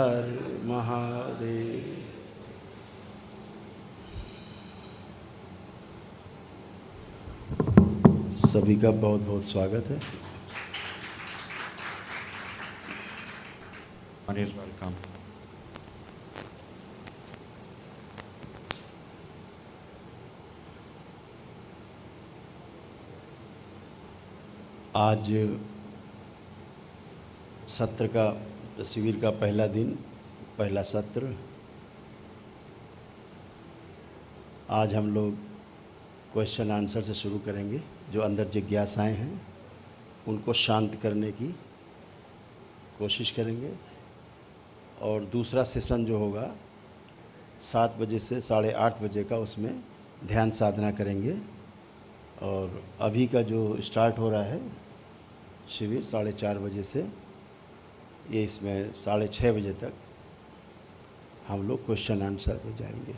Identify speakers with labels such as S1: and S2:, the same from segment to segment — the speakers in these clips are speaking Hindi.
S1: हर महादेव। सभी का बहुत बहुत स्वागत है।
S2: One is welcome.
S1: आज सत्र का शिविर का पहला दिन, पहला सत्र। आज हम लोग क्वेश्चन आंसर से शुरू करेंगे। जो अंदर जिज्ञासाएं हैं उनको शांत करने की कोशिश करेंगे। और दूसरा सेशन जो होगा 7 बजे से 8:30 बजे का, उसमें ध्यान साधना करेंगे। और अभी का जो स्टार्ट हो रहा है शिविर 4:30 बजे से, ये इसमें 6:30 बजे तक हम लोग क्वेश्चन आंसर पे जाएंगे।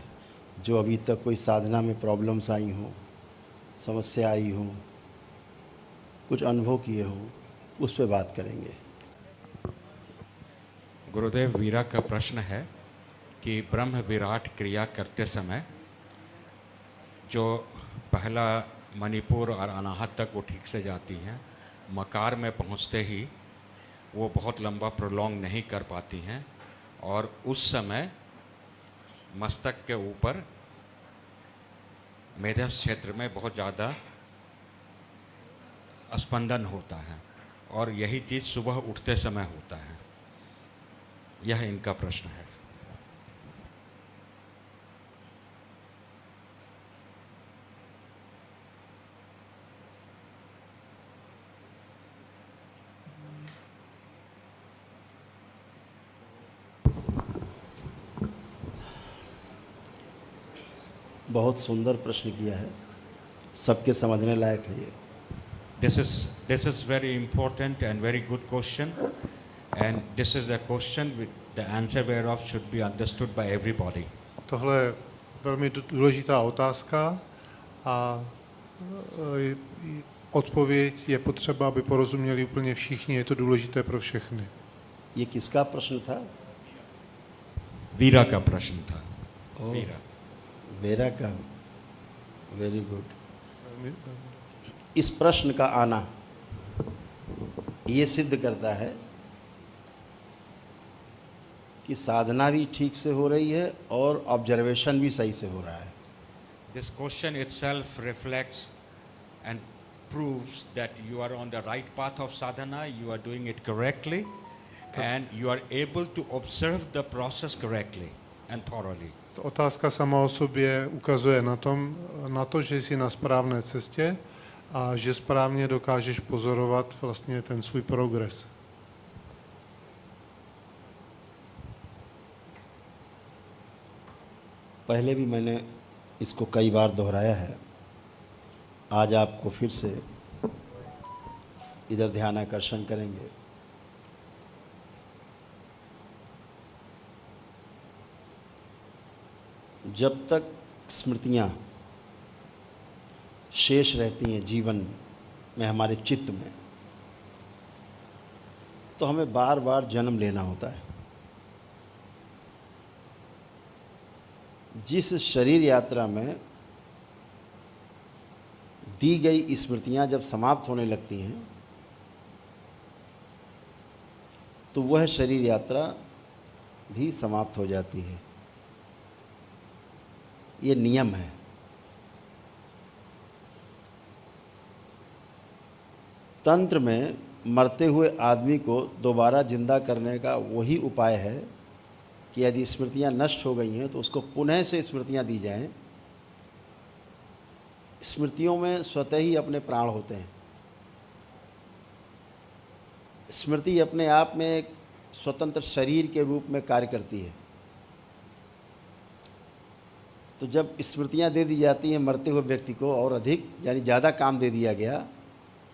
S1: जो अभी तक कोई साधना में प्रॉब्लम्स आई हों, समस्या आई हों, कुछ अनुभव किए हों, उस पे बात करेंगे।
S2: गुरुदेव, वीरा का प्रश्न है कि ब्रह्म विराट क्रिया करते समय जो पहला मणिपुर और अनाहत तक वो ठीक से जाती हैं, मकार में पहुंचते ही वो बहुत लंबा प्रोलॉन्ग नहीं कर पाती हैं, और उस समय मस्तक के ऊपर मेधस क्षेत्र में बहुत ज़्यादा स्पंदन होता है, और यही चीज़ सुबह उठते समय होता है। यह इनका प्रश्न है।
S1: बहुत सुंदर प्रश्न किया है, सबके समझने लायक है ये।
S2: This is very important and very good question, and this is a question with the answer whereof should be understood by everybody.
S3: Tohle je velmi důležitá otázka a odpověď je potřeba, aby porozuměli úplně všichni. Je to důležité pro všechny.
S1: ये किसका प्रश्न था?
S2: वीरा का प्रश्न था।
S1: ओह,
S2: वीरा।
S1: मेरा का। Very good. इस प्रश्न का आना ये सिद्ध करता है कि साधना भी ठीक से हो रही है और ऑब्जर्वेशन भी सही से हो रहा है।
S2: This question itself reflects and proves that you are on the right path of sadhana, you are doing it correctly, and you are able to observe the process correctly and thoroughly.
S3: Otázka sama o sobě ukazuje na to, že jsi na správné cestě a že správně dokážeš pozorovat vlastně ten svůj progres.
S1: पहले भी मैंने इसको कई बार दोहराया है, आज आपको फिर से इधर ध्यान आकर्षण करेंगे। जब तक स्मृतियाँ शेष रहती हैं जीवन में, हमारे चित्त में, तो हमें बार बार जन्म लेना होता है। जिस शरीर यात्रा में दी गई स्मृतियाँ जब समाप्त होने लगती हैं, तो वह शरीर यात्रा भी समाप्त हो जाती है। ये नियम है। तंत्र में मरते हुए आदमी को दोबारा जिंदा करने का वही उपाय है कि यदि स्मृतियां नष्ट हो गई हैं तो उसको पुनः से स्मृतियां दी जाएं। स्मृतियों में स्वतः ही अपने प्राण होते हैं। स्मृति अपने आप में एक स्वतंत्र शरीर के रूप में कार्य करती है। तो जब स्मृतियां दे दी जाती हैं मरते हुए व्यक्ति को, और अधिक यानी ज़्यादा काम दे दिया गया,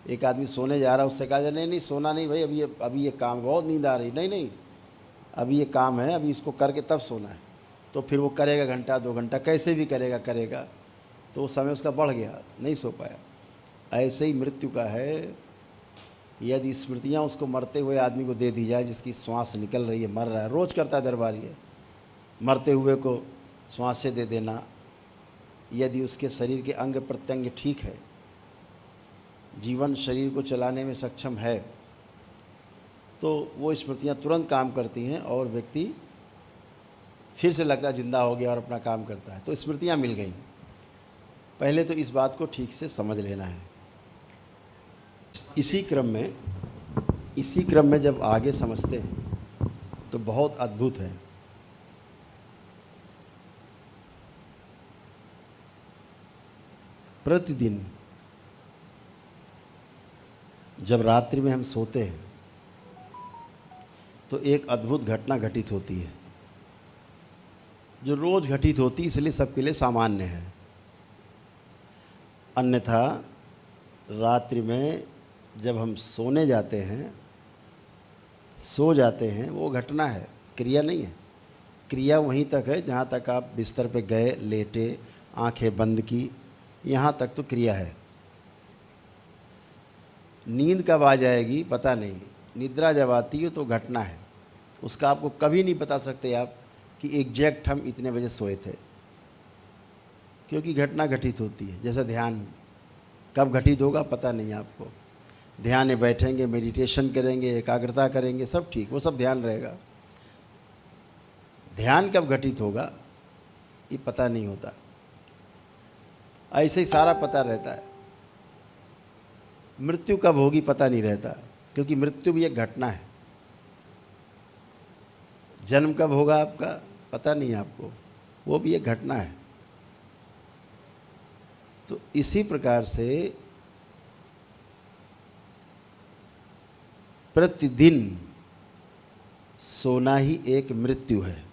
S1: एक आदमी सोने जा रहा है, उससे कहा जाए नहीं नहीं सोना नहीं भाई, अभी ये काम, बहुत नींद आ रही, नहीं नहीं अभी ये काम है, अभी इसको करके तब सोना है। तो फिर वो करेगा घंटा 2 घंटा, कैसे भी करेगा, तो वो समय उसका बढ़ गया, नहीं सो पाया। ऐसे ही मृत्यु का है यदि स्मृतियाँ उसको मरते हुए आदमी को दे दी जाए, जिसकी श्वास निकल रही है, मर रहा है, रोज़ करता है दरबार ये, मरते हुए को श्वासें दे देना, यदि उसके शरीर के अंग प्रत्यंग ठीक है, जीवन शरीर को चलाने में सक्षम है, तो वो स्मृतियाँ तुरंत काम करती हैं और व्यक्ति फिर से लगता है जिंदा हो गया और अपना काम करता है। तो स्मृतियाँ मिल गई। पहले तो इस बात को ठीक से समझ लेना है। इसी क्रम में जब आगे समझते हैं तो बहुत अद्भुत है। प्रतिदिन जब रात्रि में हम सोते हैं तो एक अद्भुत घटना घटित होती है, जो रोज़ घटित होती है, इसलिए सबके लिए सामान्य है। अन्यथा रात्रि में जब हम सोने जाते हैं, सो जाते हैं, वो घटना है, क्रिया नहीं है। क्रिया वहीं तक है जहाँ तक आप बिस्तर पे गए, लेटे, आंखें बंद की, यहाँ तक तो क्रिया है। नींद कब आ जाएगी पता नहीं, निद्रा जब आती है तो घटना है। उसका आपको कभी नहीं बता सकते आप कि एग्जैक्ट हम इतने बजे सोए थे, क्योंकि घटना घटित होती है। जैसे ध्यान कब घटित होगा पता नहीं आपको। ध्यान में बैठेंगे, मेडिटेशन करेंगे, एकाग्रता करेंगे, सब ठीक, वो सब ध्यान रहेगा। ध्यान कब घटित होगा ये पता नहीं होता। ऐसे ही सारा पता रहता है। मृत्यु कब होगी पता नहीं रहता, क्योंकि मृत्यु भी एक घटना है। जन्म कब होगा आपका पता नहीं आपको, वो भी एक घटना है। तो इसी प्रकार से प्रतिदिन सोना ही एक मृत्यु है,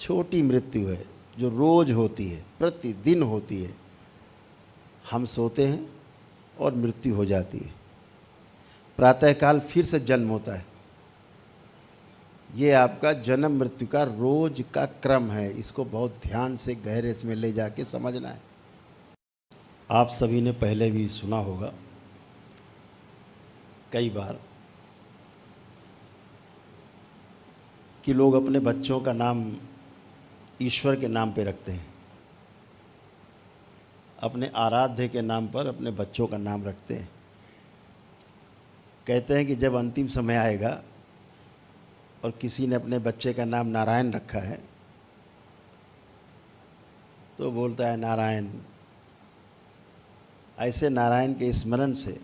S1: छोटी मृत्यु है जो रोज होती है, प्रतिदिन होती है। हम सोते हैं और मृत्यु हो जाती है, प्रातःकाल फिर से जन्म होता है। ये आपका जन्म मृत्यु का रोज का क्रम है। इसको बहुत ध्यान से गहरे में ले जाके समझना है। आप सभी ने पहले भी सुना होगा कई बार कि लोग अपने बच्चों का नाम ईश्वर के नाम पे रखते हैं, अपने आराध्य के नाम पर अपने बच्चों का नाम रखते हैं। कहते हैं कि जब अंतिम समय आएगा और किसी ने अपने बच्चे का नाम नारायण रखा है तो बोलता है नारायण। ऐसे नारायण के स्मरण से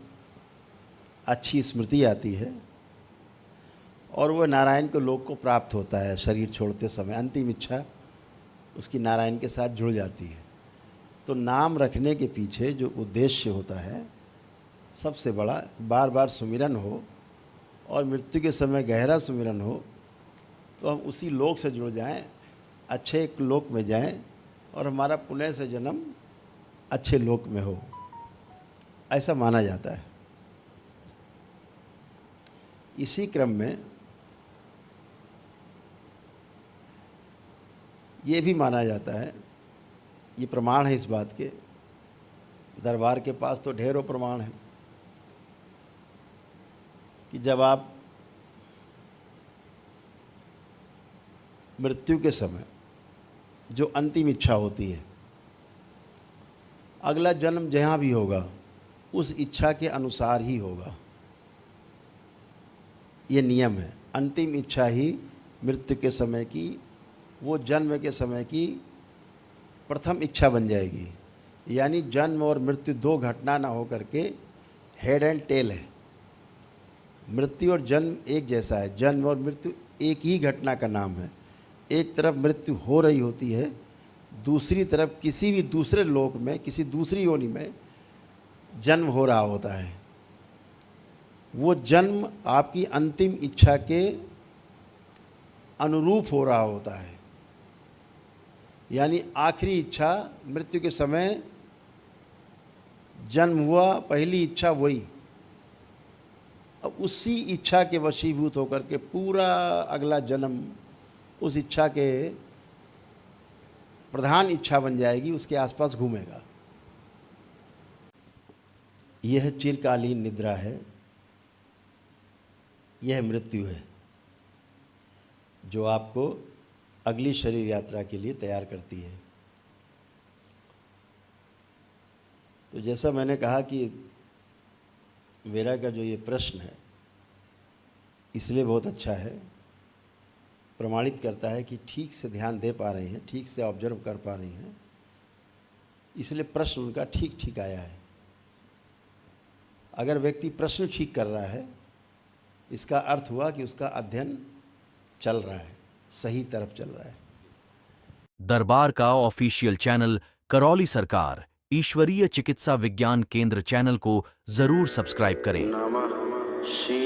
S1: अच्छी स्मृति आती है और वह नारायण को लोक को प्राप्त होता है। शरीर छोड़ते समय अंतिम इच्छा उसकी नारायण के साथ जुड़ जाती है। तो नाम रखने के पीछे जो उद्देश्य होता है सबसे बड़ा, बार बार सुमिरन हो और मृत्यु के समय गहरा सुमिरन हो तो हम उसी लोक से जुड़ जाएं, अच्छे एक लोक में जाएं और हमारा पुनः से जन्म अच्छे लोक में हो, ऐसा माना जाता है। इसी क्रम में ये भी माना जाता है, ये प्रमाण है इस बात के, दरबार के पास तो ढेरों प्रमाण हैं कि जब आप मृत्यु के समय जो अंतिम इच्छा होती है, अगला जन्म जहाँ भी होगा उस इच्छा के अनुसार ही होगा। ये नियम है। अंतिम इच्छा ही मृत्यु के समय की, वो जन्म के समय की प्रथम इच्छा बन जाएगी। यानी जन्म और मृत्यु दो घटना ना हो करके हेड एंड टेल है। मृत्यु और जन्म एक जैसा है, जन्म और मृत्यु एक ही घटना का नाम है। एक तरफ मृत्यु हो रही होती है, दूसरी तरफ किसी भी दूसरे लोक में, किसी दूसरी योनि में जन्म हो रहा होता है। वो जन्म आपकी अंतिम इच्छा के अनुरूप हो रहा होता है। यानी आखिरी इच्छा मृत्यु के समय जन्म हुआ, पहली इच्छा वही। अब उसी इच्छा के वशीभूत होकर के पूरा अगला जन्म उस इच्छा के प्रधान इच्छा बन जाएगी, उसके आसपास घूमेगा। यह चिरकालीन निद्रा है, यह मृत्यु है जो आपको अगली शरीर यात्रा के लिए तैयार करती है। तो जैसा मैंने कहा कि मेरा का जो ये प्रश्न है इसलिए बहुत अच्छा है, प्रमाणित करता है कि ठीक से ध्यान दे पा रही हैं, ठीक से ऑब्जर्व कर पा रही हैं, इसलिए प्रश्न उनका ठीक ठीक आया है। अगर व्यक्ति प्रश्न ठीक कर रहा है, इसका अर्थ हुआ कि उसका अध्ययन चल रहा है, सही तरफ चल रहा है।
S4: दरबार का ऑफिशियल चैनल करौली सरकार ईश्वरीय चिकित्सा विज्ञान केंद्र चैनल को जरूर सब्सक्राइब करें।
S1: नमः शिवाय।